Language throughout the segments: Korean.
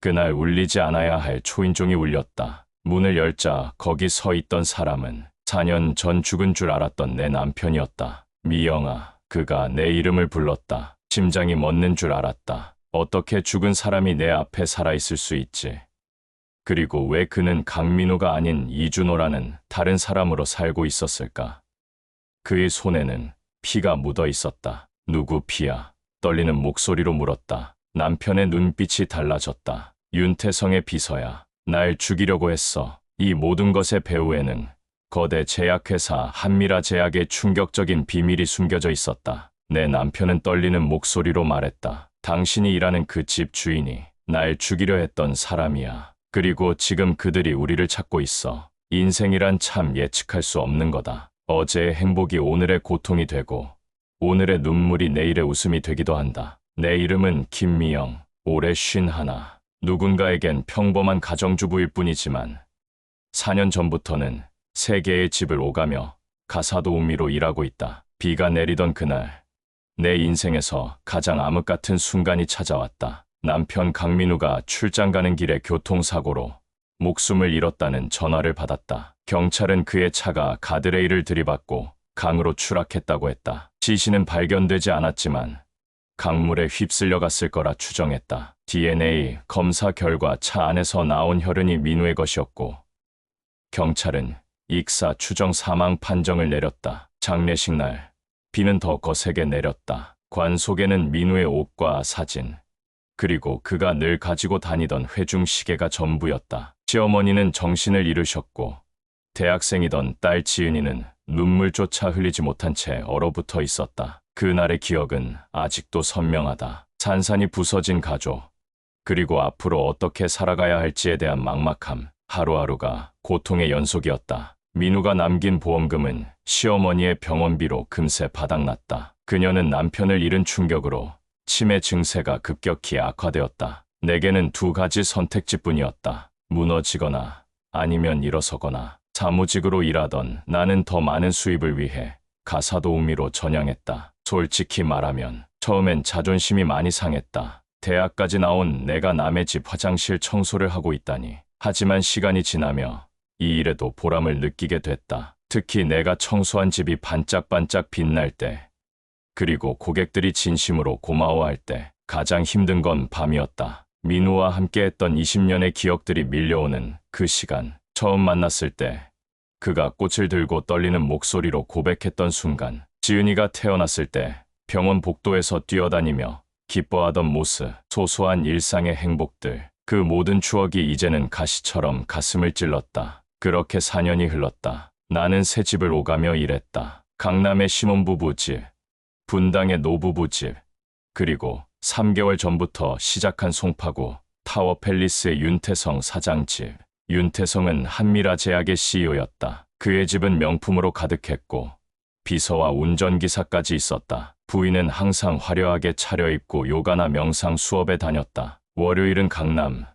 그날 울리지 않아야 할 초인종이 울렸다. 문을 열자 거기 서 있던 사람은 4년 전 죽은 줄 알았던 내 남편이었다. 미영아, 그가 내 이름을 불렀다. 심장이 멎는 줄 알았다. 어떻게 죽은 사람이 내 앞에 살아있을 수 있지? 그리고 왜 그는 강민우가 아닌 이준호라는 다른 사람으로 살고 있었을까? 그의 손에는 피가 묻어 있었다. 누구 피야? 떨리는 목소리로 물었다. 남편의 눈빛이 달라졌다. 윤태성의 비서야. 날 죽이려고 했어. 이 모든 것의 배후에는 거대 제약회사 한미라 제약의 충격적인 비밀이 숨겨져 있었다. 내 남편은 떨리는 목소리로 말했다. 당신이 일하는 그 집 주인이 날 죽이려 했던 사람이야. 그리고 지금 그들이 우리를 찾고 있어. 인생이란 참 예측할 수 없는 거다. 어제의 행복이 오늘의 고통이 되고 오늘의 눈물이 내일의 웃음이 되기도 한다. 내 이름은 김미영. 올해 51. 누군가에겐 평범한 가정주부일 뿐이지만 4년 전부터는 세 개의 집을 오가며 가사도우미로 일하고 있다. 비가 내리던 그날 내 인생에서 가장 암흑 같은 순간이 찾아왔다. 남편 강민우가 출장 가는 길에 교통사고로 목숨을 잃었다는 전화를 받았다. 경찰은 그의 차가 가드레일을 들이받고 강으로 추락했다고 했다. 시신은 발견되지 않았지만 강물에 휩쓸려 갔을 거라 추정했다. DNA 검사 결과 차 안에서 나온 혈흔이 민우의 것이었고 경찰은 익사 추정 사망 판정을 내렸다. 장례식 날 비는 더 거세게 내렸다. 관 속에는 민우의 옷과 사진 그리고 그가 늘 가지고 다니던 회중 시계가 전부였다. 시어머니는 정신을 잃으셨고 대학생이던 딸 지은이는 눈물조차 흘리지 못한 채 얼어붙어 있었다. 그날의 기억은 아직도 선명하다. 산산이 부서진 가족, 그리고 앞으로 어떻게 살아가야 할지에 대한 막막함, 하루하루가 고통의 연속이었다. 민우가 남긴 보험금은 시어머니의 병원비로 금세 바닥났다. 그녀는 남편을 잃은 충격으로 치매 증세가 급격히 악화되었다. 내게는 두 가지 선택지뿐이었다. 무너지거나 아니면 일어서거나. 사무직으로 일하던 나는 더 많은 수입을 위해 가사도우미로 전향했다. 솔직히 말하면 처음엔 자존심이 많이 상했다. 대학까지 나온 내가 남의 집 화장실 청소를 하고 있다니. 하지만 시간이 지나며 이 일에도 보람을 느끼게 됐다. 특히 내가 청소한 집이 반짝반짝 빛날 때, 그리고 고객들이 진심으로 고마워할 때. 가장 힘든 건 밤이었다. 민우와 함께했던 20년의 기억들이 밀려오는 그 시간. 처음 만났을 때 그가 꽃을 들고 떨리는 목소리로 고백했던 순간. 지은이가 태어났을 때 병원 복도에서 뛰어다니며 기뻐하던 모습. 소소한 일상의 행복들. 그 모든 추억이 이제는 가시처럼 가슴을 찔렀다. 그렇게 4년이 흘렀다. 나는 새 집을 오가며 일했다. 강남의 신혼부부 집, 분당의 노부부 집, 그리고 3개월 전부터 시작한 송파구 타워팰리스의 윤태성 사장 집. 윤태성은 한미라 제약의 CEO였다. 그의 집은 명품으로 가득했고 비서와 운전기사까지 있었다. 부인은 항상 화려하게 차려입고 요가나 명상 수업에 다녔다. 월요일은 강남,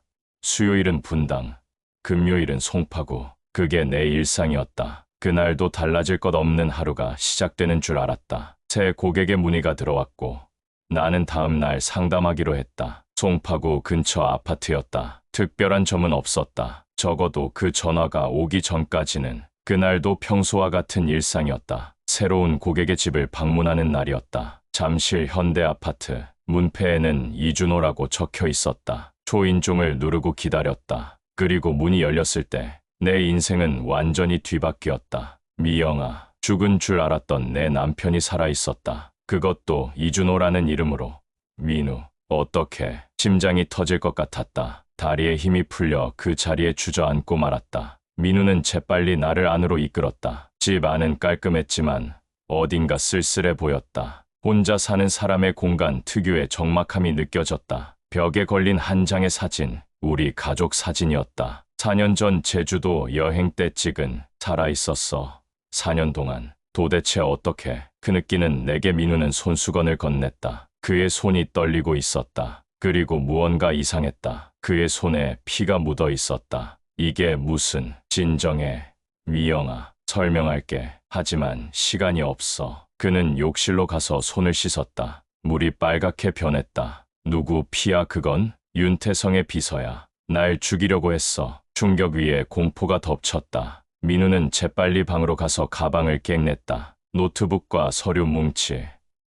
수요일은 분당, 금요일은 송파구. 그게 내 일상이었다. 그날도 달라질 것 없는 하루가 시작되는 줄 알았다. 새 고객의 문의가 들어왔고 나는 다음 날 상담하기로 했다. 송파구 근처 아파트였다. 특별한 점은 없었다. 적어도 그 전화가 오기 전까지는. 그날도 평소와 같은 일상이었다. 새로운 고객의 집을 방문하는 날이었다. 잠실 현대아파트. 문패에는 이준호라고 적혀 있었다. 초인종을 누르고 기다렸다. 그리고 문이 열렸을 때 내 인생은 완전히 뒤바뀌었다. 미영아, 죽은 줄 알았던 내 남편이 살아있었다. 그것도 이준호라는 이름으로. 민우, 어떻게? 심장이 터질 것 같았다. 다리에 힘이 풀려 그 자리에 주저앉고 말았다. 민우는 재빨리 나를 안으로 이끌었다. 집 안은 깔끔했지만 어딘가 쓸쓸해 보였다. 혼자 사는 사람의 공간 특유의 적막함이 느껴졌다. 벽에 걸린 한 장의 사진, 우리 가족 사진이었다. 4년 전 제주도 여행 때 찍은. 살아있었어. 4년 동안. 도대체 어떻게? 그 느끼는 내게 민우는 손수건을 건넸다. 그의 손이 떨리고 있었다. 그리고 무언가 이상했다. 그의 손에 피가 묻어 있었다. 이게 무슨? 진정해. 미영아, 설명할게. 하지만 시간이 없어. 그는 욕실로 가서 손을 씻었다. 물이 빨갛게 변했다. 누구 피야 그건? 윤태성의 비서야. 날 죽이려고 했어. 충격 위에 공포가 덮쳤다. 민우는 재빨리 방으로 가서 가방을 깽냈다. 노트북과 서류 뭉치,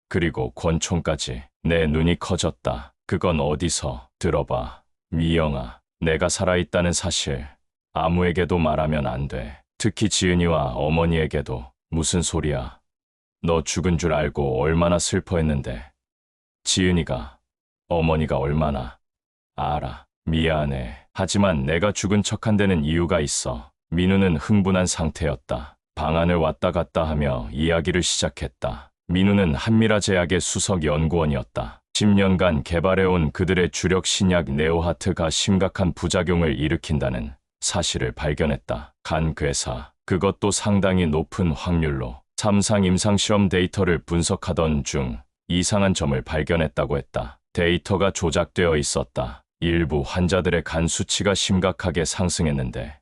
그리고 권총까지. 내 눈이 커졌다. 그건 어디서? 들어봐. 미영아, 내가 살아있다는 사실 아무에게도 말하면 안 돼. 특히 지은이와 어머니에게도. 무슨 소리야? 너 죽은 줄 알고 얼마나 슬퍼했는데. 지은이가, 어머니가 얼마나. 알아. 미안해. 하지만 내가 죽은 척한 데는 이유가 있어. 민우는 흥분한 상태였다. 방안을 왔다 갔다 하며 이야기를 시작했다. 민우는 한미라 제약의 수석 연구원이었다. 10년간 개발해온 그들의 주력 신약 네오하트가 심각한 부작용을 일으킨다는 사실을 발견했다. 간 괴사, 그것도 상당히 높은 확률로. 3상 임상실험 데이터를 분석하던 중 이상한 점을 발견했다고 했다. 데이터가 조작되어 있었다. 일부 환자들의 간 수치가 심각하게 상승했는데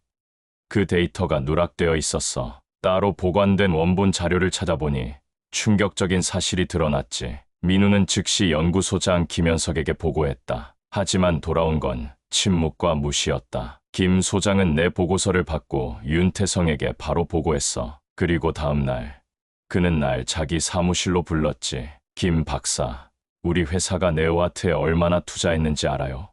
그 데이터가 누락되어 있었어. 따로 보관된 원본 자료를 찾아보니 충격적인 사실이 드러났지. 민우는 즉시 연구소장 김현석에게 보고했다. 하지만 돌아온 건 침묵과 무시였다. 김 소장은 내 보고서를 받고 윤태성에게 바로 보고했어. 그리고 다음 날 그는 날 자기 사무실로 불렀지. 김 박사, 우리 회사가 네오아트에 얼마나 투자했는지 알아요?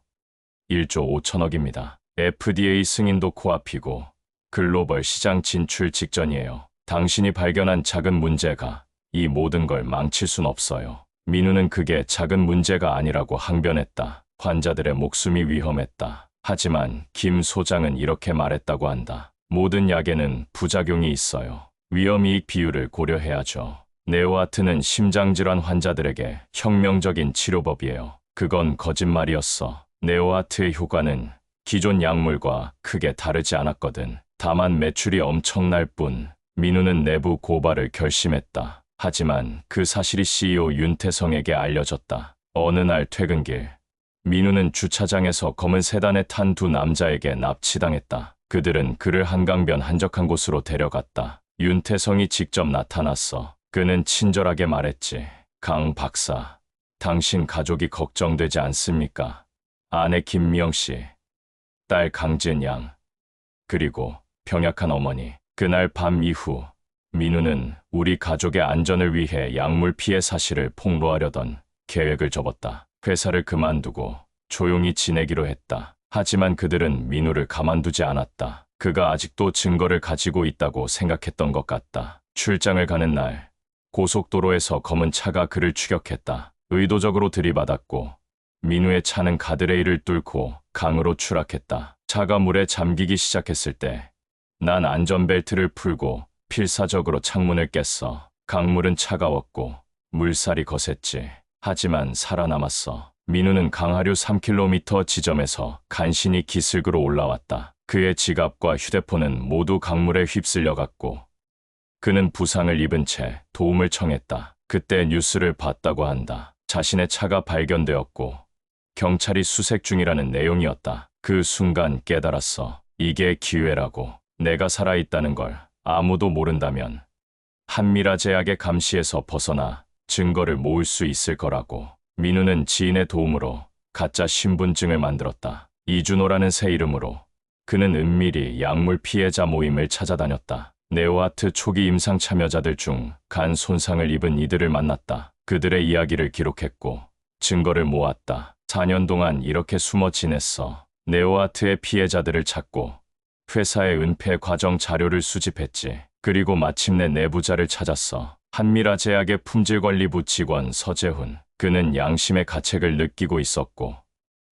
1조 5천억입니다. FDA 승인도 코앞이고 글로벌 시장 진출 직전이에요. 당신이 발견한 작은 문제가 이 모든 걸 망칠 순 없어요. 민우는 그게 작은 문제가 아니라고 항변했다. 환자들의 목숨이 위험했다. 하지만 김 소장은 이렇게 말했다고 한다. 모든 약에는 부작용이 있어요. 위험이익 비율을 고려해야죠. 네오아트는 심장질환 환자들에게 혁명적인 치료법이에요. 그건 거짓말이었어. 네오아트의 효과는 기존 약물과 크게 다르지 않았거든. 다만 매출이 엄청날 뿐. 민우는 내부 고발을 결심했다. 하지만 그 사실이 CEO 윤태성에게 알려졌다. 어느 날 퇴근길, 민우는 주차장에서 검은 세단에 탄 두 남자에게 납치당했다. 그들은 그를 한강변 한적한 곳으로 데려갔다. 윤태성이 직접 나타났어. 그는 친절하게 말했지. 강 박사, 당신 가족이 걱정되지 않습니까? 아내 김미영 씨, 딸 강지은 양, 그리고 병약한 어머니. 그날 밤 이후 민우는 우리 가족의 안전을 위해 약물 피해 사실을 폭로하려던 계획을 접었다. 회사를 그만두고 조용히 지내기로 했다. 하지만 그들은 민우를 가만두지 않았다. 그가 아직도 증거를 가지고 있다고 생각했던 것 같다. 출장을 가는 날, 고속도로에서 검은 차가 그를 추격했다. 의도적으로 들이받았고 민우의 차는 가드레일을 뚫고 강으로 추락했다. 차가 물에 잠기기 시작했을 때 난 안전벨트를 풀고 필사적으로 창문을 깼어. 강물은 차가웠고 물살이 거셌지. 하지만 살아남았어. 민우는 강하류 3km 지점에서 간신히 기슭으로 올라왔다. 그의 지갑과 휴대폰은 모두 강물에 휩쓸려갔고 그는 부상을 입은 채 도움을 청했다. 그때 뉴스를 봤다고 한다. 자신의 차가 발견되었고 경찰이 수색 중이라는 내용이었다. 그 순간 깨달았어. 이게 기회라고. 내가 살아있다는 걸 아무도 모른다면 한미라 제약의 감시에서 벗어나 증거를 모을 수 있을 거라고. 민우는 지인의 도움으로 가짜 신분증을 만들었다. 이준호라는 새 이름으로 그는 은밀히 약물 피해자 모임을 찾아다녔다. 네오아트 초기 임상 참여자들 중 간 손상을 입은 이들을 만났다. 그들의 이야기를 기록했고 증거를 모았다. 4년 동안 이렇게 숨어 지냈어. 네오아트의 피해자들을 찾고 회사의 은폐 과정 자료를 수집했지. 그리고 마침내 내부자를 찾았어. 한미라 제약의 품질관리부 직원 서재훈. 그는 양심의 가책을 느끼고 있었고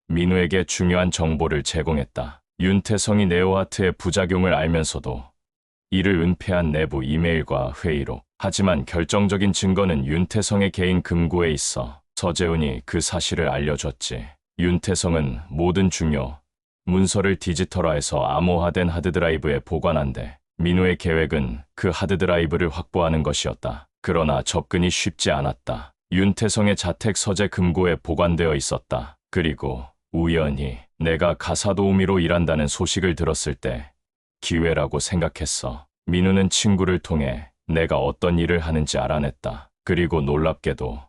민우에게 중요한 정보를 제공했다. 윤태성이 네오아트의 부작용을 알면서도 이를 은폐한 내부 이메일과 회의록. 하지만 결정적인 증거는 윤태성의 개인 금고에 있어. 서재훈이 그 사실을 알려줬지. 윤태성은 모든 중요 문서를 디지털화해서 암호화된 하드드라이브에 보관한대. 민우의 계획은 그 하드드라이브를 확보하는 것이었다. 그러나 접근이 쉽지 않았다. 윤태성의 자택 서재 금고에 보관되어 있었다. 그리고 우연히 내가 가사도우미로 일한다는 소식을 들었을 때 기회라고 생각했어. 민우는 친구를 통해 내가 어떤 일을 하는지 알아냈다. 그리고 놀랍게도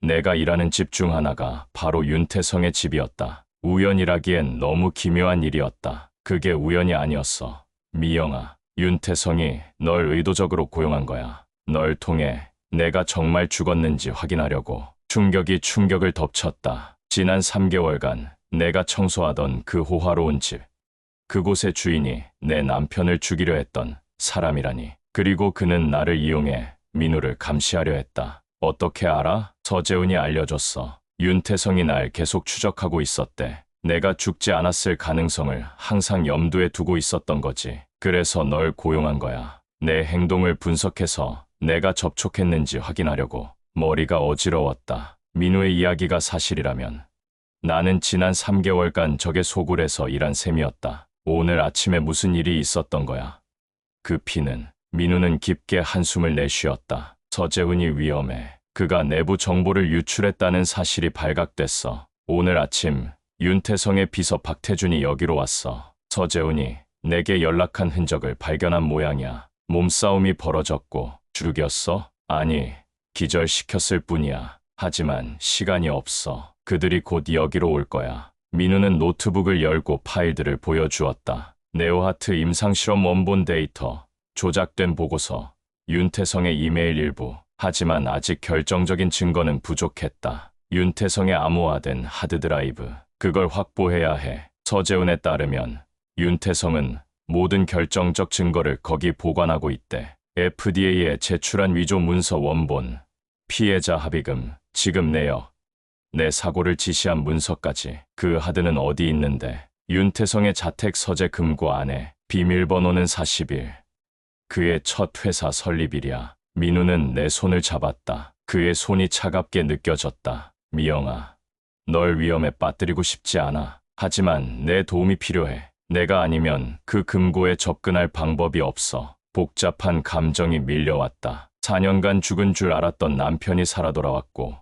내가 일하는 집 중 하나가 바로 윤태성의 집이었다. 우연이라기엔 너무 기묘한 일이었다. 그게 우연이 아니었어. 미영아, 윤태성이 널 의도적으로 고용한 거야. 널 통해 내가 정말 죽었는지 확인하려고. 충격이 충격을 덮쳤다. 지난 3개월간 내가 청소하던 그 호화로운 집. 그곳의 주인이 내 남편을 죽이려 했던 사람이라니. 그리고 그는 나를 이용해 민우를 감시하려 했다. 어떻게 알아? 서재훈이 알려줬어. 윤태성이 날 계속 추적하고 있었대. 내가 죽지 않았을 가능성을 항상 염두에 두고 있었던 거지. 그래서 널 고용한 거야. 내 행동을 분석해서 내가 접촉했는지 확인하려고. 머리가 어지러웠다. 민우의 이야기가 사실이라면 나는 지난 3개월간 적의 소굴에서 일한 셈이었다. 오늘 아침에 무슨 일이 있었던 거야? 그 피는. 민우는 깊게 한숨을 내쉬었다. 서재훈이 위험해. 그가 내부 정보를 유출했다는 사실이 발각됐어. 오늘 아침 윤태성의 비서 박태준이 여기로 왔어. 서재훈이 내게 연락한 흔적을 발견한 모양이야. 몸싸움이 벌어졌고. 죽였어? 아니, 기절시켰을 뿐이야. 하지만 시간이 없어. 그들이 곧 여기로 올 거야. 민우는 노트북을 열고 파일들을 보여주었다. 네오하트 임상실험 원본 데이터, 조작된 보고서, 윤태성의 이메일 일부. 하지만 아직 결정적인 증거는 부족했다. 윤태성의 암호화된 하드드라이브. 그걸 확보해야 해. 서재훈에 따르면 윤태성은 모든 결정적 증거를 거기 보관하고 있대. FDA에 제출한 위조 문서 원본, 피해자 합의금, 지급 내역, 내 사고를 지시한 문서까지. 그 하드는 어디 있는데? 윤태성의 자택 서재 금고 안에. 비밀번호는 41. 그의 첫 회사 설립일이야. 민우는 내 손을 잡았다. 그의 손이 차갑게 느껴졌다. 미영아, 널 위험에 빠뜨리고 싶지 않아. 하지만 내 도움이 필요해. 내가 아니면 그 금고에 접근할 방법이 없어. 복잡한 감정이 밀려왔다. 4년간 죽은 줄 알았던 남편이 살아 돌아왔고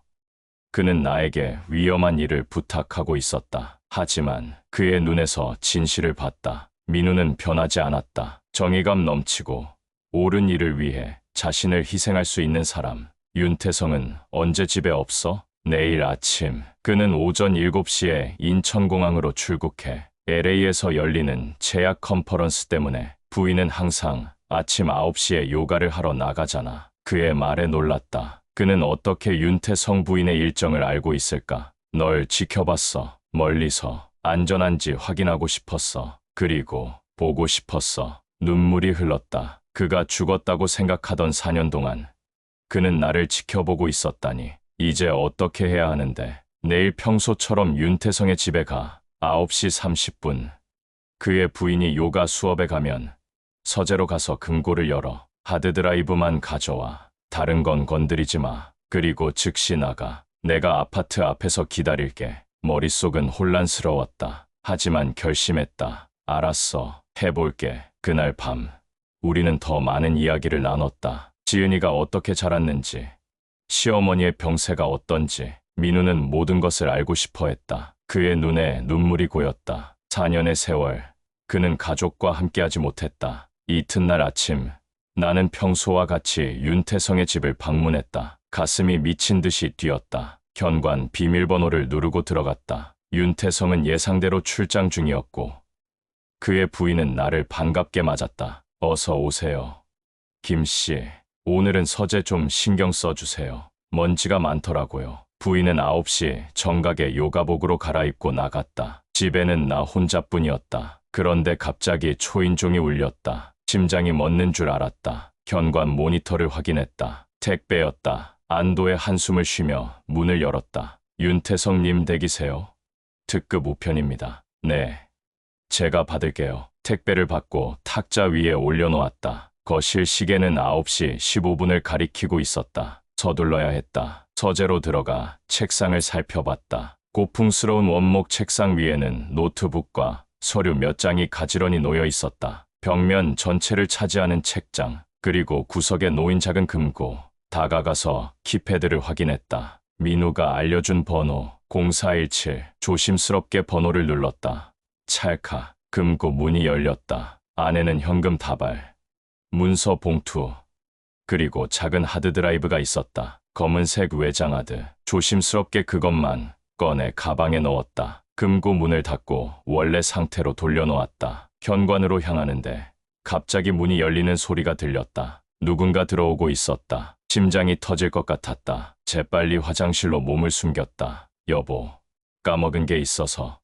그는 나에게 위험한 일을 부탁하고 있었다. 하지만 그의 눈에서 진실을 봤다. 민우는 변하지 않았다. 정의감 넘치고 옳은 일을 위해 자신을 희생할 수 있는 사람. 윤태성은 언제 집에 없어? 내일 아침. 그는 오전 7시에 인천공항으로 출국해. LA에서 열리는 제약 컨퍼런스 때문에 부인은 항상 아침 9시에 요가를 하러 나가잖아. 그의 말에 놀랐다. 그는 어떻게 윤태성 부인의 일정을 알고 있을까? 널 지켜봤어. 멀리서. 안전한지 확인하고 싶었어. 그리고 보고 싶었어. 눈물이 흘렀다. 그가 죽었다고 생각하던 4년 동안 그는 나를 지켜보고 있었다니. 이제 어떻게 해야 하는데? 내일 평소처럼 윤태성의 집에 가. 9시 30분. 그의 부인이 요가 수업에 가면 서재로 가서 금고를 열어. 하드드라이브만 가져와. 다른 건 건드리지 마. 그리고 즉시 나가. 내가 아파트 앞에서 기다릴게. 머릿속은 혼란스러웠다. 하지만 결심했다. 알았어. 해볼게. 그날 밤 우리는 더 많은 이야기를 나눴다. 지은이가 어떻게 자랐는지, 시어머니의 병세가 어떤지. 민우는 모든 것을 알고 싶어 했다. 그의 눈에 눈물이 고였다. 4년의 세월, 그는 가족과 함께하지 못했다. 이튿날 아침, 나는 평소와 같이 윤태성의 집을 방문했다. 가슴이 미친 듯이 뛰었다. 현관 비밀번호를 누르고 들어갔다. 윤태성은 예상대로 출장 중이었고 그의 부인은 나를 반갑게 맞았다. 어서 오세요. 김씨, 오늘은 서재 좀 신경 써주세요. 먼지가 많더라고요. 부인은 9시 정각에 요가복으로 갈아입고 나갔다. 집에는 나 혼자뿐이었다. 그런데 갑자기 초인종이 울렸다. 심장이 멎는 줄 알았다. 현관 모니터를 확인했다. 택배였다. 안도의 한숨을 쉬며 문을 열었다. 윤태성님 댁이세요? 특급 우편입니다. 네. 제가 받을게요. 택배를 받고 탁자 위에 올려놓았다. 거실 시계는 9시 15분을 가리키고 있었다. 서둘러야 했다. 서재로 들어가 책상을 살펴봤다. 고풍스러운 원목 책상 위에는 노트북과 서류 몇 장이 가지런히 놓여 있었다. 벽면 전체를 차지하는 책장, 그리고 구석에 놓인 작은 금고. 다가가서 키패드를 확인했다. 민우가 알려준 번호 0417. 조심스럽게 번호를 눌렀다. 찰칵. 금고 문이 열렸다. 안에는 현금 다발, 문서 봉투, 그리고 작은 하드드라이브가 있었다. 검은색 외장하드. 조심스럽게 그것만 꺼내 가방에 넣었다. 금고 문을 닫고 원래 상태로 돌려놓았다. 현관으로 향하는데 갑자기 문이 열리는 소리가 들렸다. 누군가 들어오고 있었다. 심장이 터질 것 같았다. 재빨리 화장실로 몸을 숨겼다. 여보, 까먹은 게 있어서.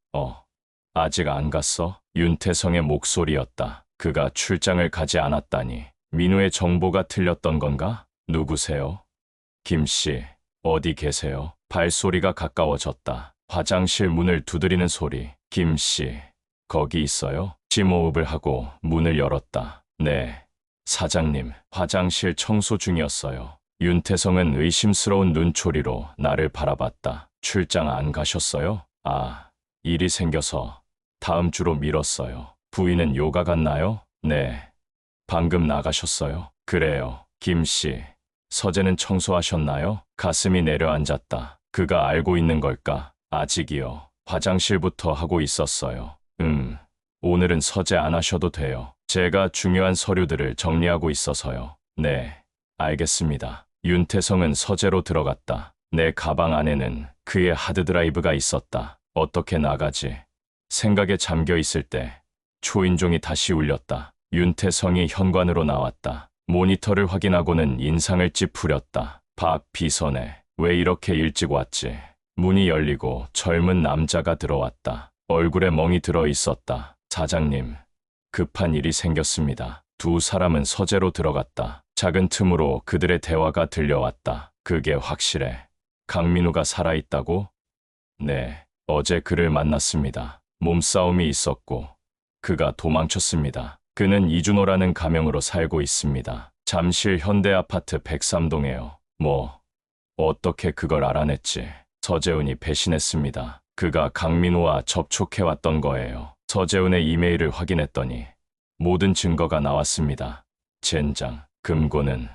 아직 안 갔어? 윤태성의 목소리였다. 그가 출장을 가지 않았다니. 민우의 정보가 틀렸던 건가? 누구세요? 김씨, 어디 계세요? 발소리가 가까워졌다. 화장실 문을 두드리는 소리. 김씨, 거기 있어요? 심호흡을 하고 문을 열었다. 네, 사장님, 화장실 청소 중이었어요. 윤태성은 의심스러운 눈초리로 나를 바라봤다. 출장 안 가셨어요? 일이 생겨서 다음 주로 미뤘어요. 부인은 요가 갔나요? 네, 방금 나가셨어요? 그래요. 김씨, 서재는 청소하셨나요? 가슴이 내려앉았다. 그가 알고 있는 걸까? 아직이요. 화장실부터 하고 있었어요. 오늘은 서재 안 하셔도 돼요. 제가 중요한 서류들을 정리하고 있어서요. 네, 알겠습니다. 윤태성은 서재로 들어갔다. 내 가방 안에는 그의 하드드라이브가 있었다. 어떻게 나가지? 생각에 잠겨 있을 때 초인종이 다시 울렸다. 윤태성이 현관으로 나왔다. 모니터를 확인하고는 인상을 찌푸렸다. 박 비서네, 왜 이렇게 일찍 왔지? 문이 열리고 젊은 남자가 들어왔다. 얼굴에 멍이 들어 있었다. 사장님, 급한 일이 생겼습니다. 두 사람은 서재로 들어갔다. 작은 틈으로 그들의 대화가 들려왔다. 그게 확실해? 강민우가 살아있다고? 네, 어제 그를 만났습니다. 몸싸움이 있었고 그가 도망쳤습니다. 그는 이준호라는 가명으로 살고 있습니다. 잠실 현대아파트 103동에요. 어떻게 그걸 알아냈지? 서재훈이 배신했습니다. 그가 강민우와 접촉해왔던 거예요. 서재훈의 이메일을 확인했더니 모든 증거가 나왔습니다. 젠장, 금고는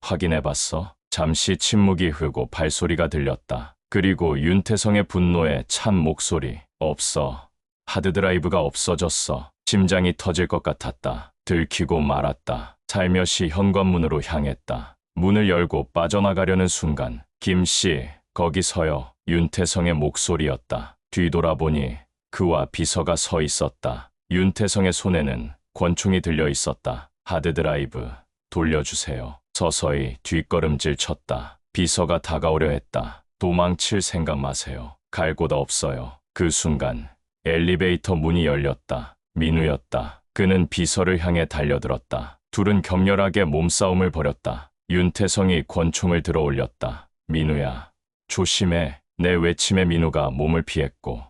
확인해봤어? 잠시 침묵이 흐르고 발소리가 들렸다. 그리고 윤태성의 분노에 찬 목소리. 없어. 하드드라이브가 없어졌어. 심장이 터질 것 같았다. 들키고 말았다. 살며시 현관문으로 향했다. 문을 열고 빠져나가려는 순간 김씨, 거기 서요. 윤태성의 목소리였다. 뒤돌아보니 그와 비서가 서 있었다. 윤태성의 손에는 권총이 들려 있었다. 하드드라이브 돌려주세요. 서서히 뒷걸음질 쳤다. 비서가 다가오려 했다. 도망칠 생각 마세요. 갈 곳 없어요. 그 순간 엘리베이터 문이 열렸다. 민우였다. 그는 비서를 향해 달려들었다. 둘은 격렬하게 몸싸움을 벌였다. 윤태성이 권총을 들어 올렸다. 민우야, 조심해. 내 외침에 민우가 몸을 피했고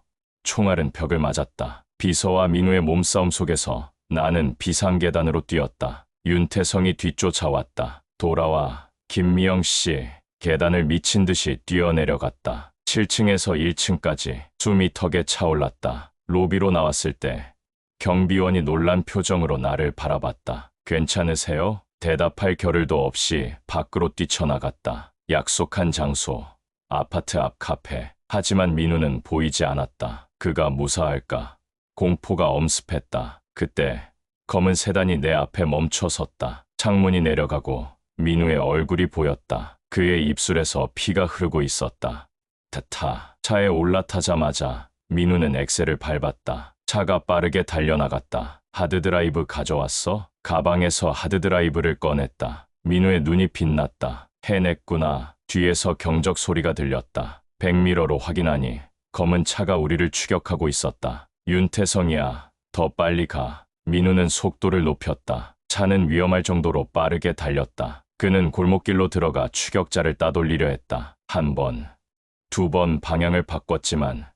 총알은 벽을 맞았다. 비서와 민우의 몸싸움 속에서 나는 비상계단으로 뛰었다. 윤태성이 뒤쫓아왔다. 돌아와, 김미영 씨. 계단을 미친 듯이 뛰어내려갔다. 7층에서 1층까지 숨이 턱에 차올랐다. 로비로 나왔을 때 경비원이 놀란 표정으로 나를 바라봤다. 괜찮으세요? 대답할 겨를도 없이 밖으로 뛰쳐나갔다. 약속한 장소, 아파트 앞 카페. 하지만 민우는 보이지 않았다. 그가 무사할까? 공포가 엄습했다. 그때 검은 세단이 내 앞에 멈춰 섰다. 창문이 내려가고 민우의 얼굴이 보였다. 그의 입술에서 피가 흐르고 있었다. 차에 올라타자마자 민우는 엑셀을 밟았다. 차가 빠르게 달려나갔다. 하드드라이브 가져왔어? 가방에서 하드드라이브를 꺼냈다. 민우의 눈이 빛났다. 해냈구나. 뒤에서 경적 소리가 들렸다. 백미러로 확인하니 검은 차가 우리를 추격하고 있었다. 윤태성이야, 더 빨리 가. 민우는 속도를 높였다. 차는 위험할 정도로 빠르게 달렸다. 그는 골목길로 들어가 추격자를 따돌리려 했다. 한 번, 두 번 방향을 바꿨지만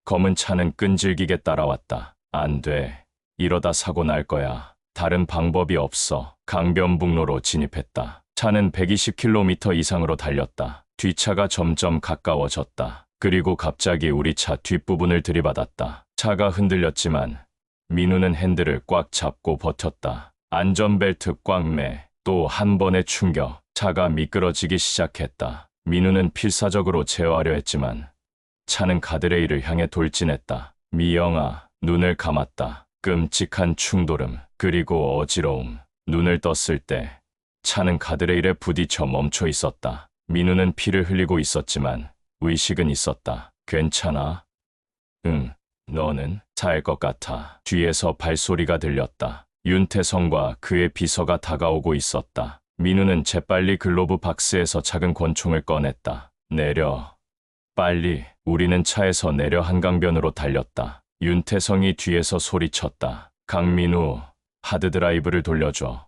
검은 차는 끈질기게 따라왔다. 안 돼. 이러다 사고 날 거야. 다른 방법이 없어. 강변북로로 진입했다. 차는 120km 이상으로 달렸다. 뒷차가 점점 가까워졌다. 그리고 갑자기 우리 차 뒷부분을 들이받았다. 차가 흔들렸지만 민우는 핸들을 꽉 잡고 버텼다. 안전벨트 꽉 매. 또 한 번의 충격. 차가 미끄러지기 시작했다. 민우는 필사적으로 제어하려 했지만 차는 가드레일을 향해 돌진했다. 미영아, 눈을 감았다. 끔찍한 충돌음, 그리고 어지러움. 눈을 떴을 때 차는 가드레일에 부딪혀 멈춰 있었다. 민우는 피를 흘리고 있었지만 의식은 있었다. 괜찮아? 응. 너는 살 것 같아. 뒤에서 발소리가 들렸다. 윤태성과 그의 비서가 다가오고 있었다. 민우는 재빨리 글로브 박스에서 작은 권총을 꺼냈다. 내려. 빨리. 우리는 차에서 내려 한강변으로 달렸다. 윤태성이 뒤에서 소리쳤다. 강민우, 하드드라이브를 돌려줘.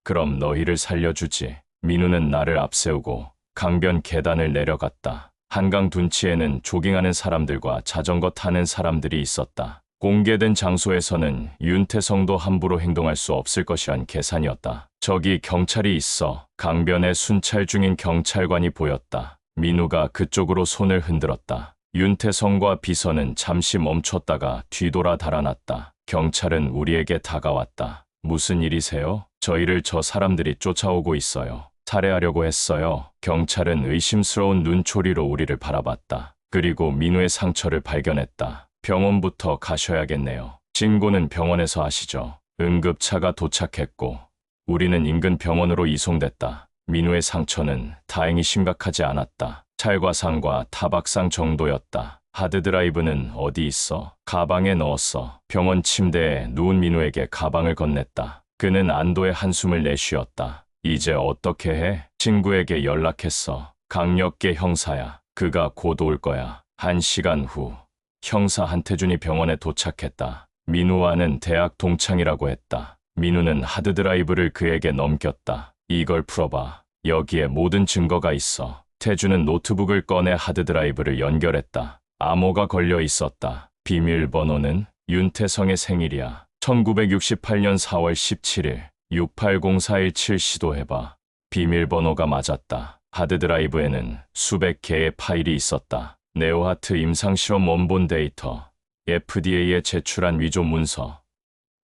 그럼 너희를 살려주지. 민우는 나를 앞세우고 강변 계단을 내려갔다. 한강 둔치에는 조깅하는 사람들과 자전거 타는 사람들이 있었다. 공개된 장소에서는 윤태성도 함부로 행동할 수 없을 것이란 계산이었다. 저기 경찰이 있어. 강변에 순찰 중인 경찰관이 보였다. 민우가 그쪽으로 손을 흔들었다. 윤태성과 비서는 잠시 멈췄다가 뒤돌아 달아났다. 경찰은 우리에게 다가왔다. 무슨 일이세요? 저희를 저 사람들이 쫓아오고 있어요. 살해하려고 했어요. 경찰은 의심스러운 눈초리로 우리를 바라봤다. 그리고 민우의 상처를 발견했다. 병원부터 가셔야겠네요. 신고는 병원에서 하시죠. 응급차가 도착했고 우리는 인근 병원으로 이송됐다. 민우의 상처는 다행히 심각하지 않았다. 찰과상과 타박상 정도였다. 하드드라이브는 어디 있어? 가방에 넣었어. 병원 침대에 누운 민우에게 가방을 건넸다. 그는 안도의 한숨을 내쉬었다. 이제 어떻게 해? 친구에게 연락했어. 강력계 형사야. 그가 곧 올 거야. 1시간 후 형사 한태준이 병원에 도착했다. 민우와는 대학 동창이라고 했다. 민우는 하드드라이브를 그에게 넘겼다. 이걸 풀어봐. 여기에 모든 증거가 있어. 태준은 노트북을 꺼내 하드드라이브를 연결했다. 암호가 걸려 있었다. 비밀번호는 윤태성의 생일이야. 1968년 4월 17일 680417 시도해봐. 비밀번호가 맞았다. 하드드라이브에는 수백 개의 파일이 있었다. 네오하트 임상실험 원본 데이터, FDA에 제출한 위조 문서,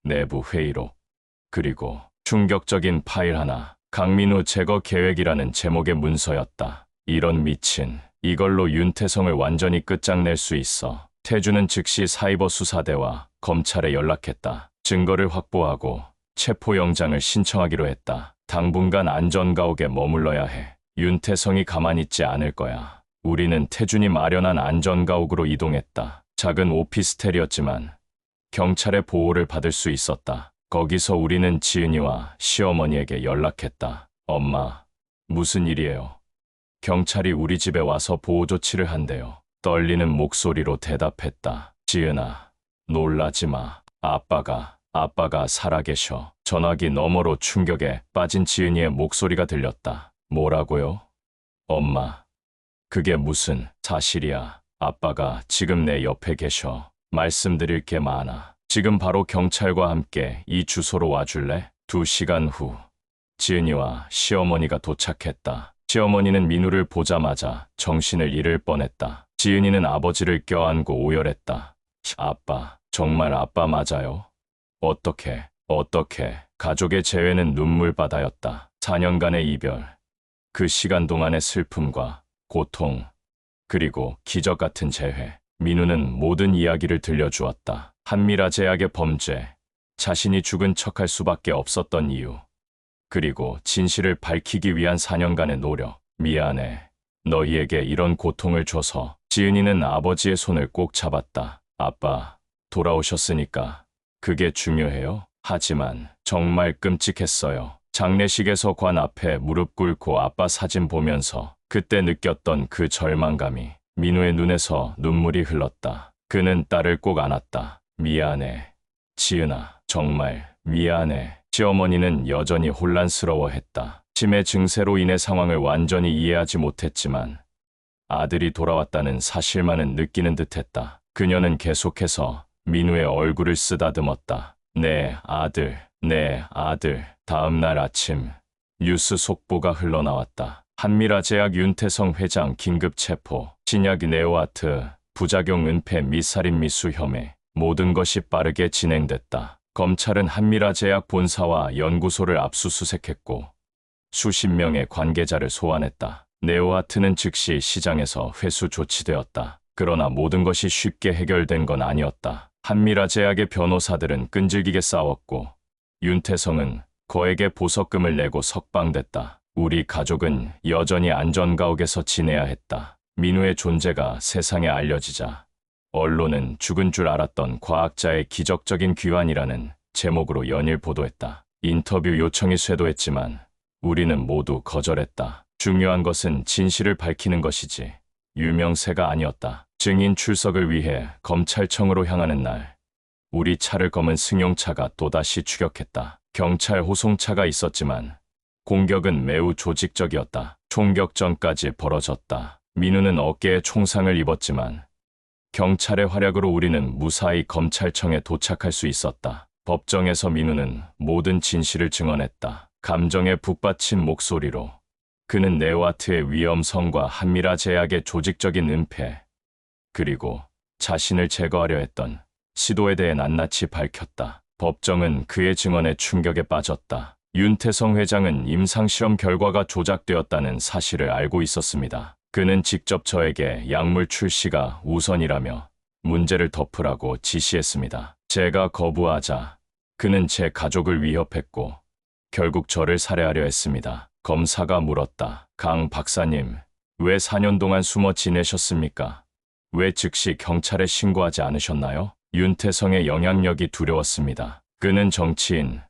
내부 회의록, 그리고 충격적인 파일 하나, 강민우 제거 계획이라는 제목의 문서였다. 이런 미친, 이걸로 윤태성을 완전히 끝장낼 수 있어. 태주는 즉시 사이버 수사대와 검찰에 연락했다. 증거를 확보하고 체포영장을 신청하기로 했다. 당분간 안전가옥에 머물러야 해. 윤태성이 가만히 있지 않을 거야. 우리는 태준이 마련한 안전가옥으로 이동했다. 작은 오피스텔이었지만 경찰의 보호를 받을 수 있었다. 거기서 우리는 지은이와 시어머니에게 연락했다. 엄마, 무슨 일이에요? 경찰이 우리 집에 와서 보호 조치를 한대요. 떨리는 목소리로 대답했다. 지은아, 놀라지 마. 아빠가 살아계셔. 전화기 너머로 충격에 빠진 지은이의 목소리가 들렸다. 뭐라고요? 엄마, 그게 무슨 사실이야. 아빠가 지금 내 옆에 계셔. 말씀드릴 게 많아. 지금 바로 경찰과 함께 이 주소로 와줄래? 2시간 후 지은이와 시어머니가 도착했다. 시어머니는 민우를 보자마자 정신을 잃을 뻔했다. 지은이는 아버지를 껴안고 오열했다. 아빠, 정말 아빠 맞아요? 어떻게? 가족의 재회는 눈물바다였다. 4년간의 이별, 그 시간 동안의 슬픔과 고통, 그리고 기적 같은 재회. 민우는 모든 이야기를 들려주었다. 한미라 제약의 범죄, 자신이 죽은 척할 수밖에 없었던 이유, 그리고 진실을 밝히기 위한 4년간의 노력. 미안해. 너희에게 이런 고통을 줘서. 지은이는 아버지의 손을 꼭 잡았다. 아빠, 돌아오셨으니까 그게 중요해요? 하지만 정말 끔찍했어요. 장례식에서 관 앞에 무릎 꿇고 아빠 사진 보면서 그때 느꼈던 그 절망감이. 민우의 눈에서 눈물이 흘렀다. 그는 딸을 꼭 안았다. 미안해. 지은아, 정말 미안해. 시어머니는 여전히 혼란스러워했다. 치매 증세로 인해 상황을 완전히 이해하지 못했지만 아들이 돌아왔다는 사실만은 느끼는 듯했다. 그녀는 계속해서 민우의 얼굴을 쓰다듬었다. 내 아들. 다음 날 아침 뉴스 속보가 흘러나왔다. 한미라 제약 윤태성 회장 긴급 체포. 신약 네오하트 부작용 은폐 및 살인 미수 혐의. 모든 것이 빠르게 진행됐다. 검찰은 한미라 제약 본사와 연구소를 압수수색했고 수십 명의 관계자를 소환했다. 네오하트는 즉시 시장에서 회수 조치되었다. 그러나 모든 것이 쉽게 해결된 건 아니었다. 한미라 제약의 변호사들은 끈질기게 싸웠고 윤태성은 거액의 보석금을 내고 석방됐다. 우리 가족은 여전히 안전가옥에서 지내야 했다. 민우의 존재가 세상에 알려지자 언론은 죽은 줄 알았던 과학자의 기적적인 귀환이라는 제목으로 연일 보도했다. 인터뷰 요청이 쇄도했지만 우리는 모두 거절했다. 중요한 것은 진실을 밝히는 것이지 유명세가 아니었다. 증인 출석을 위해 검찰청으로 향하는 날, 우리 차를 검은 승용차가 또다시 추격했다. 경찰 호송차가 있었지만 공격은 매우 조직적이었다. 총격전까지 벌어졌다. 민우는 어깨에 총상을 입었지만 경찰의 활약으로 우리는 무사히 검찰청에 도착할 수 있었다. 법정에서 민우는 모든 진실을 증언했다. 감정에 북받친 목소리로. 그는 네오아트의 위험성과 한미라 제약의 조직적인 은폐, 그리고 자신을 제거하려 했던 시도에 대해 낱낱이 밝혔다. 법정은 그의 증언에 충격에 빠졌다. 윤태성 회장은 임상실험 결과가 조작되었다는 사실을 알고 있었습니다. 그는 직접 저에게 약물 출시가 우선이라며 문제를 덮으라고 지시했습니다. 제가 거부하자 그는 제 가족을 위협했고 결국 저를 살해하려 했습니다. 검사가 물었다. 강 박사님, 왜 4년 동안 숨어 지내셨습니까? 왜 즉시 경찰에 신고하지 않으셨나요? 윤태성의 영향력이 두려웠습니다. 그는 정치인,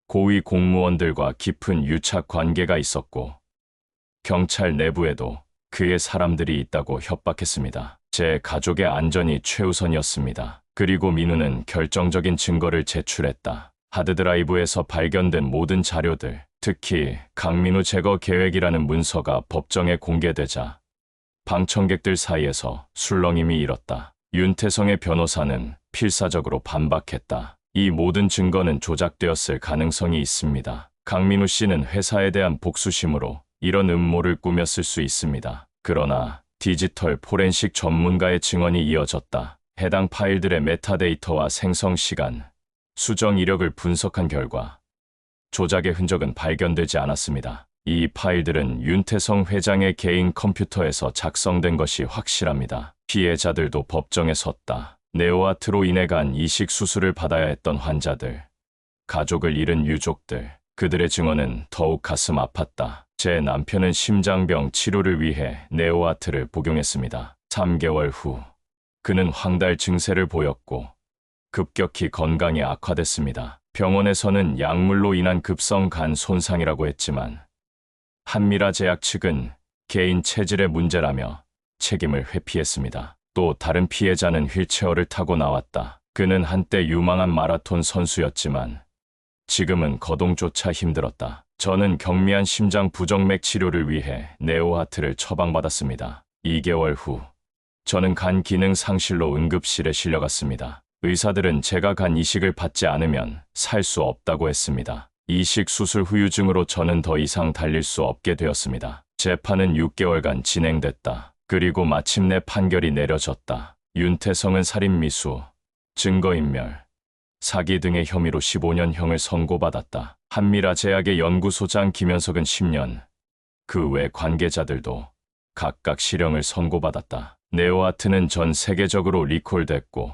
고위 공무원들과 깊은 유착 관계가 있었고 경찰 내부에도 그의 사람들이 있다고 협박했습니다. 제 가족의 안전이 최우선이었습니다. 그리고 민우는 결정적인 증거를 제출했다. 하드드라이브에서 발견된 모든 자료들, 특히 강민우 제거 계획이라는 문서가 법정에 공개되자 방청객들 사이에서 술렁임이 일었다. 윤태성의 변호사는 필사적으로 반박했다. 이 모든 증거는 조작되었을 가능성이 있습니다. 강민우 씨는 회사에 대한 복수심으로 이런 음모를 꾸몄을 수 있습니다. 그러나 디지털 포렌식 전문가의 증언이 이어졌다. 해당 파일들의 메타데이터와 생성 시간, 수정 이력을 분석한 결과 조작의 흔적은 발견되지 않았습니다. 이 파일들은 윤태성 회장의 개인 컴퓨터에서 작성된 것이 확실합니다. 피해자들도 법정에 섰다. 네오아트로 인해 간 이식 수술을 받아야 했던 환자들, 가족을 잃은 유족들, 그들의 증언은 더욱 가슴 아팠다. 제 남편은 심장병 치료를 위해 네오아트를 복용했습니다. 3개월 후 그는 황달 증세를 보였고 급격히 건강이 악화됐습니다. 병원에서는 약물로 인한 급성 간 손상이라고 했지만 한미라 제약 측은 개인 체질의 문제라며 책임을 회피했습니다. 또 다른 피해자는 휠체어를 타고 나왔다. 그는 한때 유망한 마라톤 선수였지만 지금은 거동조차 힘들었다. 저는 경미한 심장 부정맥 치료를 위해 네오아트를 처방받았습니다. 2개월 후 저는 간 기능 상실로 응급실에 실려갔습니다. 의사들은 제가 간 이식을 받지 않으면 살 수 없다고 했습니다. 이식 수술 후유증으로 저는 더 이상 달릴 수 없게 되었습니다. 재판은 6개월간 진행됐다. 그리고 마침내 판결이 내려졌다. 윤태성은 살인미수, 증거인멸, 사기 등의 혐의로 15년형을 선고받았다. 한미라 제약의 연구소장 김현석은 10년, 그 외 관계자들도 각각 실형을 선고받았다. 네오아트는 전 세계적으로 리콜됐고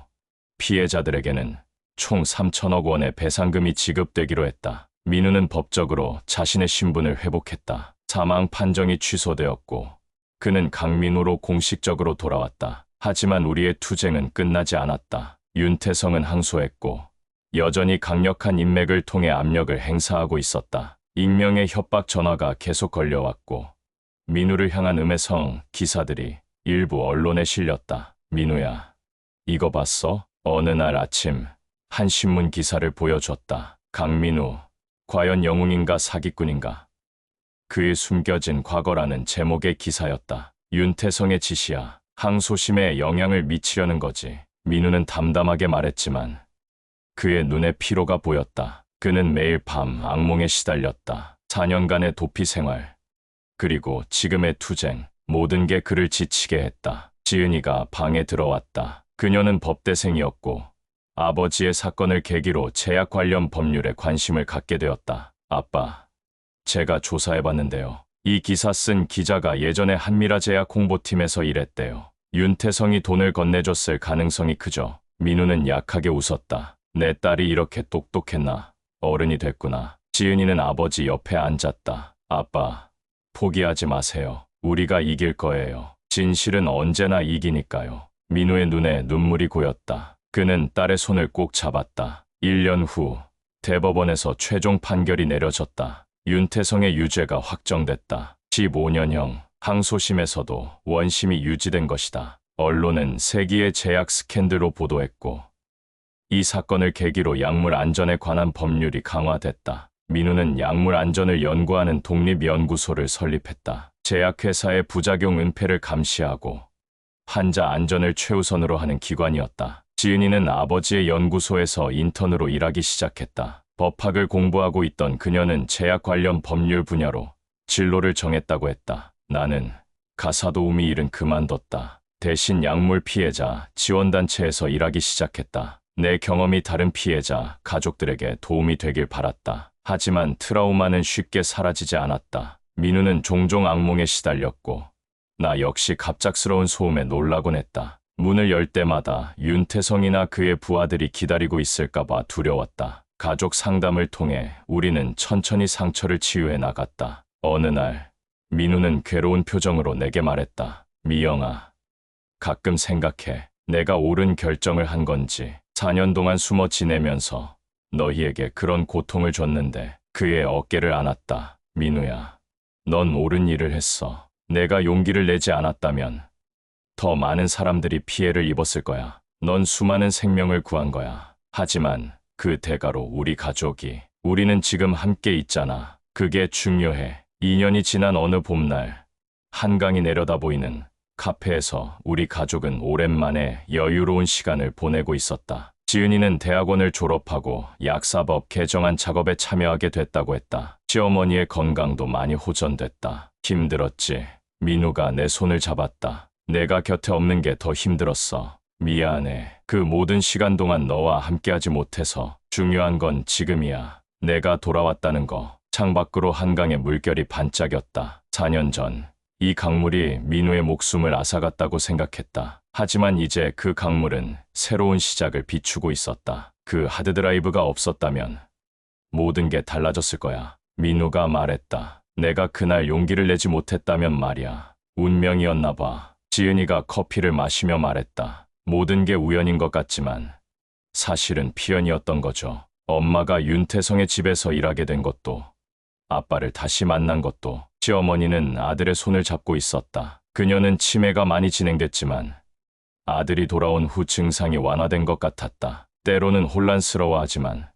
피해자들에게는 총 3천억 원의 배상금이 지급되기로 했다. 민우는 법적으로 자신의 신분을 회복했다. 사망 판정이 취소되었고 그는 강민우로 공식적으로 돌아왔다. 하지만 우리의 투쟁은 끝나지 않았다. 윤태성은 항소했고 여전히 강력한 인맥을 통해 압력을 행사하고 있었다. 익명의 협박 전화가 계속 걸려왔고 민우를 향한 음해성 기사들이 일부 언론에 실렸다. 민우야, 이거 봤어? 어느 날 아침 한 신문 기사를 보여줬다. 강민우, 과연 영웅인가 사기꾼인가? 그의 숨겨진 과거라는 제목의 기사였다. 윤태성의 지시야. 항소심에 영향을 미치려는 거지. 민우는 담담하게 말했지만 그의 눈에 피로가 보였다. 그는 매일 밤 악몽에 시달렸다. 4년간의 도피 생활, 그리고 지금의 투쟁, 모든 게 그를 지치게 했다. 지은이가 방에 들어왔다. 그녀는 법대생이었고 아버지의 사건을 계기로 제약 관련 법률에 관심을 갖게 되었다. 아빠, 제가 조사해봤는데요. 이 기사 쓴 기자가 예전에 한미라 제약 홍보팀에서 일했대요. 윤태성이 돈을 건네줬을 가능성이 크죠. 민우는 약하게 웃었다. 내 딸이 이렇게 똑똑했나? 어른이 됐구나. 지은이는 아버지 옆에 앉았다. 아빠, 포기하지 마세요. 우리가 이길 거예요. 진실은 언제나 이기니까요. 민우의 눈에 눈물이 고였다. 그는 딸의 손을 꼭 잡았다. 1년 후 대법원에서 최종 판결이 내려졌다. 윤태성의 유죄가 확정됐다. 15년형 항소심에서도 원심이 유지된 것이다. 언론은 세기의 제약 스캔들로 보도했고 이 사건을 계기로 약물 안전에 관한 법률이 강화됐다. 민우는 약물 안전을 연구하는 독립연구소를 설립했다. 제약회사의 부작용 은폐를 감시하고 환자 안전을 최우선으로 하는 기관이었다. 지은이는 아버지의 연구소에서 인턴으로 일하기 시작했다. 법학을 공부하고 있던 그녀는 제약 관련 법률 분야로 진로를 정했다고 했다. 나는 가사도우미 일은 그만뒀다. 대신 약물 피해자 지원단체에서 일하기 시작했다. 내 경험이 다른 피해자, 가족들에게 도움이 되길 바랐다. 하지만 트라우마는 쉽게 사라지지 않았다. 민우는 종종 악몽에 시달렸고 나 역시 갑작스러운 소음에 놀라곤 했다. 문을 열 때마다 윤태성이나 그의 부하들이 기다리고 있을까봐 두려웠다. 가족 상담을 통해 우리는 천천히 상처를 치유해 나갔다. 어느 날 민우는 괴로운 표정으로 내게 말했다. 미영아, 가끔 생각해. 내가 옳은 결정을 한 건지. 4년 동안 숨어 지내면서 너희에게 그런 고통을 줬는데 그의 어깨를 안았다. 민우야, 넌 옳은 일을 했어. 내가 용기를 내지 않았다면 더 많은 사람들이 피해를 입었을 거야. 넌 수많은 생명을 구한 거야. 하지만 그 대가로 우리는 지금 함께 있잖아. 그게 중요해. 2년이 지난 어느 봄날 한강이 내려다 보이는 카페에서 우리 가족은 오랜만에 여유로운 시간을 보내고 있었다. 지은이는 대학원을 졸업하고 약사법 개정안 작업에 참여하게 됐다고 했다. 시어머니의 건강도 많이 호전됐다. 힘들었지. 민우가 내 손을 잡았다. 내가 곁에 없는 게 더 힘들었어. 미안해. 그 모든 시간 동안 너와 함께하지 못해서. 중요한 건 지금이야. 내가 돌아왔다는 거. 창밖으로 한강의 물결이 반짝였다. 4년 전 이 강물이 민우의 목숨을 앗아갔다고 생각했다. 하지만 이제 그 강물은 새로운 시작을 비추고 있었다. 그 하드드라이브가 없었다면 모든 게 달라졌을 거야. 민우가 말했다. 내가 그날 용기를 내지 못했다면 말이야. 운명이었나 봐. 지은이가 커피를 마시며 말했다. 모든 게 우연인 것 같지만 사실은 필연이었던 거죠. 엄마가 윤태성의 집에서 일하게 된 것도, 아빠를 다시 만난 것도, 시어머니는 아들의 손을 잡고 있었다. 그녀는 치매가 많이 진행됐지만 아들이 돌아온 후 증상이 완화된 것 같았다. 때로는 혼란스러워하지만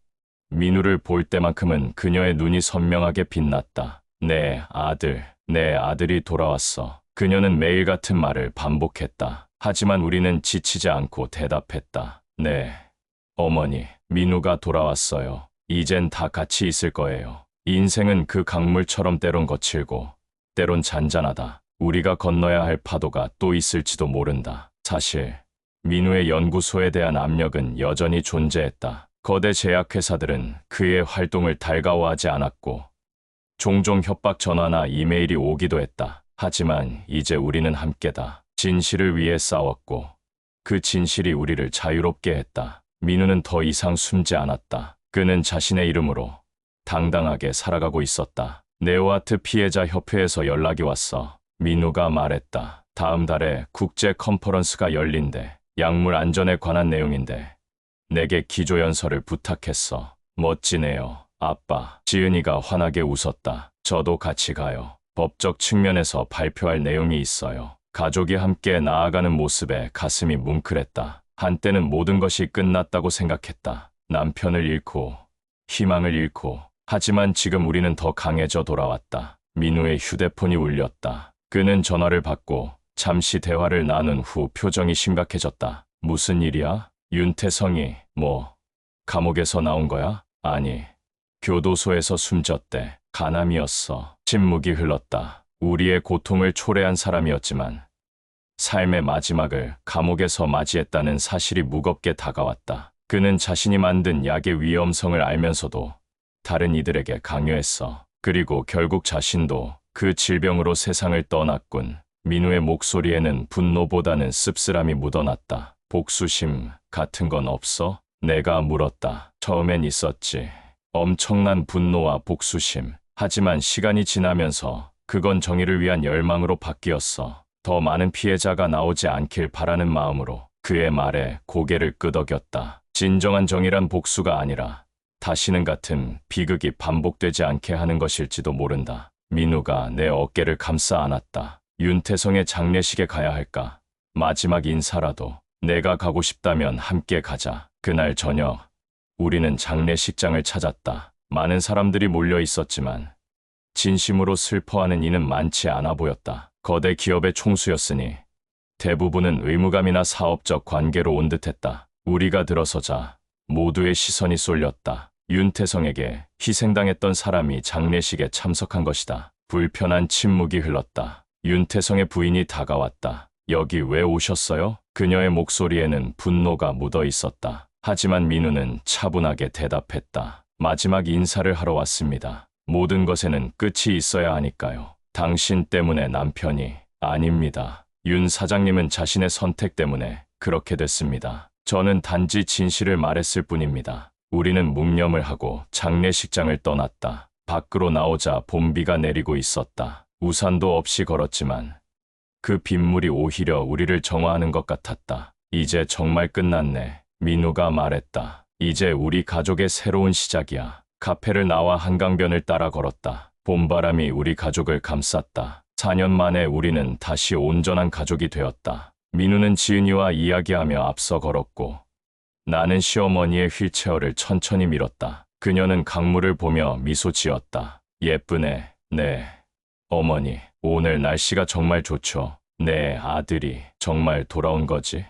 민우를 볼 때만큼은 그녀의 눈이 선명하게 빛났다. 내 아들이 돌아왔어. 그녀는 매일 같은 말을 반복했다. 하지만 우리는 지치지 않고 대답했다. 네, 어머니, 민우가 돌아왔어요. 이젠 다 같이 있을 거예요. 인생은 그 강물처럼 때론 거칠고 때론 잔잔하다. 우리가 건너야 할 파도가 또 있을지도 모른다. 사실 민우의 연구소에 대한 압력은 여전히 존재했다. 거대 제약회사들은 그의 활동을 달가워하지 않았고 종종 협박 전화나 이메일이 오기도 했다. 하지만 이제 우리는 함께다. 진실을 위해 싸웠고 그 진실이 우리를 자유롭게 했다. 민우는 더 이상 숨지 않았다. 그는 자신의 이름으로 당당하게 살아가고 있었다. 네오아트 피해자 협회에서 연락이 왔어. 민우가 말했다. 다음 달에 국제 컨퍼런스가 열린대. 약물 안전에 관한 내용인데 내게 기조연설을 부탁했어. 멋지네요, 아빠. 지은이가 환하게 웃었다. 저도 같이 가요. 법적 측면에서 발표할 내용이 있어요. 가족이 함께 나아가는 모습에 가슴이 뭉클했다. 한때는 모든 것이 끝났다고 생각했다. 남편을 잃고 희망을 잃고. 하지만 지금 우리는 더 강해져 돌아왔다. 민우의 휴대폰이 울렸다. 그는 전화를 받고 잠시 대화를 나눈 후 표정이 심각해졌다. 무슨 일이야? 윤태성이 감옥에서 나온 거야? 아니, 교도소에서 숨졌대. 간암이었어. 침묵이 흘렀다. 우리의 고통을 초래한 사람이었지만 삶의 마지막을 감옥에서 맞이했다는 사실이 무겁게 다가왔다. 그는 자신이 만든 약의 위험성을 알면서도 다른 이들에게 강요했어. 그리고 결국 자신도 그 질병으로 세상을 떠났군. 민우의 목소리에는 분노보다는 씁쓸함이 묻어났다. 복수심 같은 건 없어? 내가 물었다. 처음엔 있었지. 엄청난 분노와 복수심. 하지만 시간이 지나면서 그건 정의를 위한 열망으로 바뀌었어. 더 많은 피해자가 나오지 않길 바라는 마음으로. 그의 말에 고개를 끄덕였다. 진정한 정의란 복수가 아니라 다시는 같은 비극이 반복되지 않게 하는 것일지도 모른다. 민우가 내 어깨를 감싸 안았다. 윤태성의 장례식에 가야 할까? 마지막 인사라도. 내가 가고 싶다면 함께 가자. 그날 저녁 우리는 장례식장을 찾았다. 많은 사람들이 몰려 있었지만 진심으로 슬퍼하는 이는 많지 않아 보였다. 거대 기업의 총수였으니 대부분은 의무감이나 사업적 관계로 온 듯했다. 우리가 들어서자 모두의 시선이 쏠렸다. 윤태성에게 희생당했던 사람이 장례식에 참석한 것이다. 불편한 침묵이 흘렀다. 윤태성의 부인이 다가왔다. 여기 왜 오셨어요? 그녀의 목소리에는 분노가 묻어 있었다. 하지만 민우는 차분하게 대답했다. 마지막 인사를 하러 왔습니다. 모든 것에는 끝이 있어야 하니까요. 당신 때문에 남편이 아닙니다. 윤 사장님은 자신의 선택 때문에 그렇게 됐습니다. 저는 단지 진실을 말했을 뿐입니다. 우리는 묵념을 하고 장례식장을 떠났다. 밖으로 나오자 봄비가 내리고 있었다. 우산도 없이 걸었지만 그 빗물이 오히려 우리를 정화하는 것 같았다. 이제 정말 끝났네. 민우가 말했다. 이제 우리 가족의 새로운 시작이야. 카페를 나와 한강변을 따라 걸었다. 봄바람이 우리 가족을 감쌌다. 4년 만에 우리는 다시 온전한 가족이 되었다. 민우는 지은이와 이야기하며 앞서 걸었고 나는 시어머니의 휠체어를 천천히 밀었다. 그녀는 강물을 보며 미소 지었다. 예쁘네. 네. 어머니, 오늘 날씨가 정말 좋죠. 내 아들이 정말 돌아온 거지?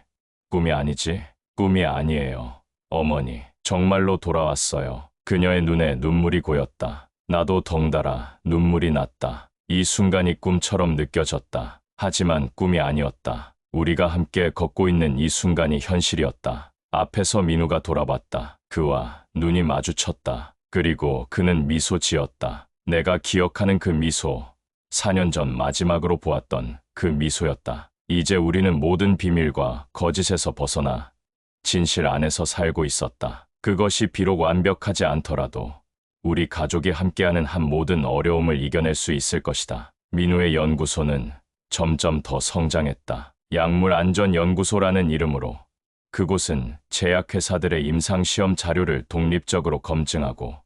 꿈이 아니지? 꿈이 아니에요. 어머니, 정말로 돌아왔어요. 그녀의 눈에 눈물이 고였다. 나도 덩달아 눈물이 났다. 이 순간이 꿈처럼 느껴졌다. 하지만 꿈이 아니었다. 우리가 함께 걷고 있는 이 순간이 현실이었다. 앞에서 민우가 돌아봤다. 그와 눈이 마주쳤다. 그리고 그는 미소 지었다. 내가 기억하는 그 미소. 4년 전 마지막으로 보았던 그 미소였다. 이제 우리는 모든 비밀과 거짓에서 벗어나 진실 안에서 살고 있었다. 그것이 비록 완벽하지 않더라도 우리 가족이 함께하는 한 모든 어려움을 이겨낼 수 있을 것이다. 민우의 연구소는 점점 더 성장했다. 약물안전연구소라는 이름으로 그곳은 제약회사들의 임상시험 자료를 독립적으로 검증하고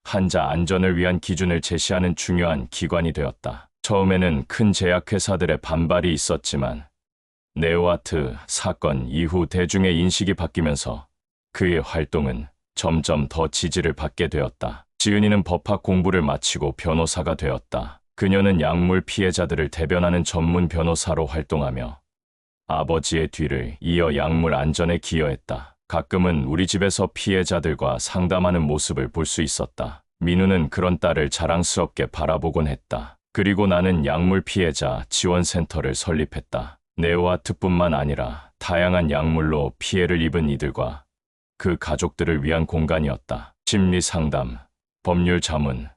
환자 안전을 위한 기준을 제시하는 중요한 기관이 되었다. 처음에는 큰 제약회사들의 반발이 있었지만 네오아트 사건 이후 대중의 인식이 바뀌면서 그의 활동은 점점 더 지지를 받게 되었다. 지은이는 법학 공부를 마치고 변호사가 되었다. 그녀는 약물 피해자들을 대변하는 전문 변호사로 활동하며 아버지의 뒤를 이어 약물 안전에 기여했다. 가끔은 우리 집에서 피해자들과 상담하는 모습을 볼 수 있었다. 민우는 그런 딸을 자랑스럽게 바라보곤 했다. 그리고 나는 약물 피해자 지원센터를 설립했다. 네오아트뿐만 아니라 다양한 약물로 피해를 입은 이들과 그 가족들을 위한 공간이었다. 심리 상담, 법률 자문,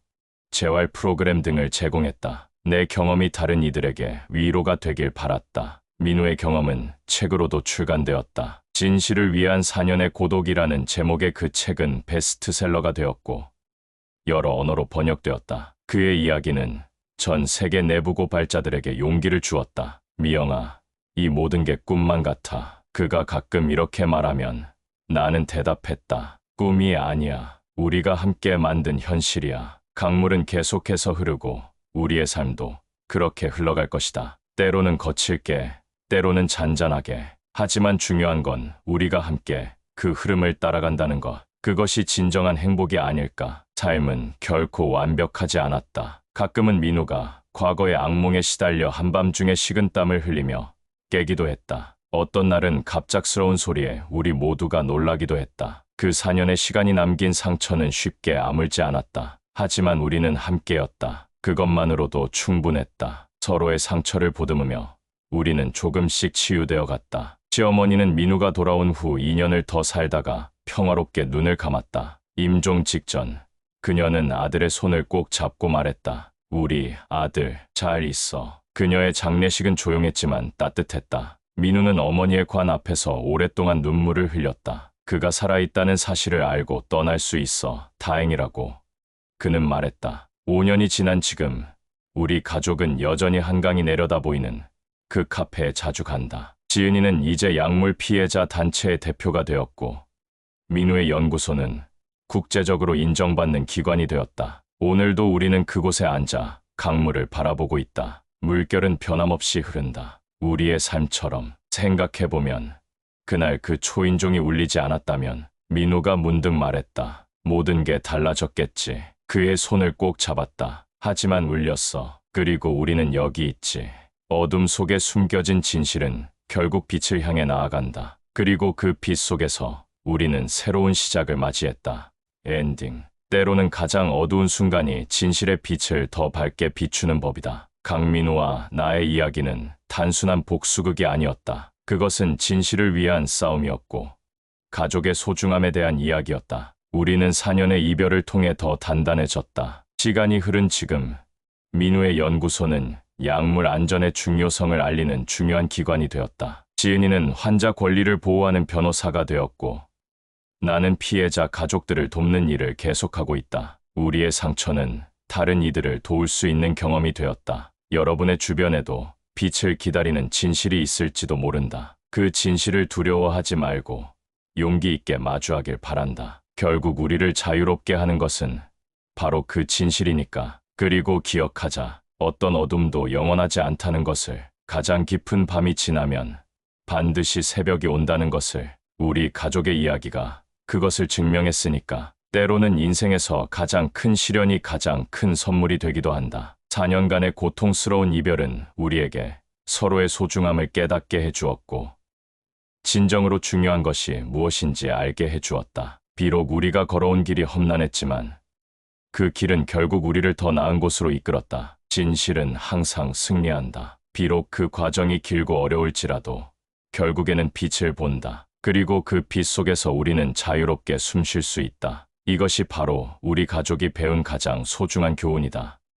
재활 프로그램 등을 제공했다. 내 경험이 다른 이들에게 위로가 되길 바랐다. 민우의 경험은 책으로도 출간되었다. 진실을 위한 4년의 고독이라는 제목의 그 책은 베스트셀러가 되었고 여러 언어로 번역되었다. 그의 이야기는 전 세계 내부고발자들에게 용기를 주었다. 미영아, 이 모든 게 꿈만 같아. 그가 가끔 이렇게 말하면 나는 대답했다. 꿈이 아니야. 우리가 함께 만든 현실이야. 강물은 계속해서 흐르고 우리의 삶도 그렇게 흘러갈 것이다. 때로는 거칠게, 때로는 잔잔하게. 하지만 중요한 건 우리가 함께 그 흐름을 따라간다는 것. 그것이 진정한 행복이 아닐까. 삶은 결코 완벽하지 않았다. 가끔은 민우가 과거의 악몽에 시달려 한밤중에 식은땀을 흘리며 깨기도 했다. 어떤 날은 갑작스러운 소리에 우리 모두가 놀라기도 했다. 그 4년의 시간이 남긴 상처는 쉽게 아물지 않았다. 하지만 우리는 함께였다. 그것만으로도 충분했다. 서로의 상처를 보듬으며 우리는 조금씩 치유되어 갔다. 시어머니는 민우가 돌아온 후 2년을 더 살다가 평화롭게 눈을 감았다. 임종 직전 그녀는 아들의 손을 꼭 잡고 말했다. 우리 아들 잘 있어. 그녀의 장례식은 조용했지만 따뜻했다. 민우는 어머니의 관 앞에서 오랫동안 눈물을 흘렸다. 그가 살아있다는 사실을 알고 떠날 수 있어 다행이라고 그는 말했다. 5년이 지난 지금 우리 가족은 여전히 한강이 내려다 보이는 그 카페에 자주 간다. 지은이는 이제 약물 피해자 단체의 대표가 되었고 민우의 연구소는 국제적으로 인정받는 기관이 되었다. 오늘도 우리는 그곳에 앉아 강물을 바라보고 있다. 물결은 변함없이 흐른다. 우리의 삶처럼. 생각해보면 그날 그 초인종이 울리지 않았다면 민우가 문득 말했다. 모든 게 달라졌겠지. 그의 손을 꼭 잡았다. 하지만 울렸어. 그리고 우리는 여기 있지. 어둠 속에 숨겨진 진실은 결국 빛을 향해 나아간다. 그리고 그 빛 속에서 우리는 새로운 시작을 맞이했다. 엔딩. 때로는 가장 어두운 순간이 진실의 빛을 더 밝게 비추는 법이다. 강민우와 나의 이야기는 단순한 복수극이 아니었다. 그것은 진실을 위한 싸움이었고 가족의 소중함에 대한 이야기였다. 우리는 4년의 이별을 통해 더 단단해졌다. 시간이 흐른 지금 민우의 연구소는 약물 안전의 중요성을 알리는 중요한 기관이 되었다. 지은이는 환자 권리를 보호하는 변호사가 되었고 나는 피해자 가족들을 돕는 일을 계속하고 있다. 우리의 상처는 다른 이들을 도울 수 있는 경험이 되었다. 여러분의 주변에도 빛을 기다리는 진실이 있을지도 모른다. 그 진실을 두려워하지 말고 용기 있게 마주하길 바란다. 결국 우리를 자유롭게 하는 것은 바로 그 진실이니까. 그리고 기억하자. 어떤 어둠도 영원하지 않다는 것을. 가장 깊은 밤이 지나면 반드시 새벽이 온다는 것을. 우리 가족의 이야기가 그것을 증명했으니까. 때로는 인생에서 가장 큰 시련이 가장 큰 선물이 되기도 한다. 4년간의 고통스러운 이별은 우리에게 서로의 소중함을 깨닫게 해주었고 진정으로 중요한 것이 무엇인지 알게 해주었다. 비록 우리가 걸어온 길이 험난했지만 그 길은 결국 우리를 더 나은 곳으로 이끌었다. 진실은 항상 승리한다. 비록 그 과정이 길고 어려울지라도 결국에는 빛을 본다. 그리고 그 빛 속에서 우리는 자유롭게 숨 쉴 수 있다. 이것이 바로 우리 가족이 배운 가장 소중한 교훈이다.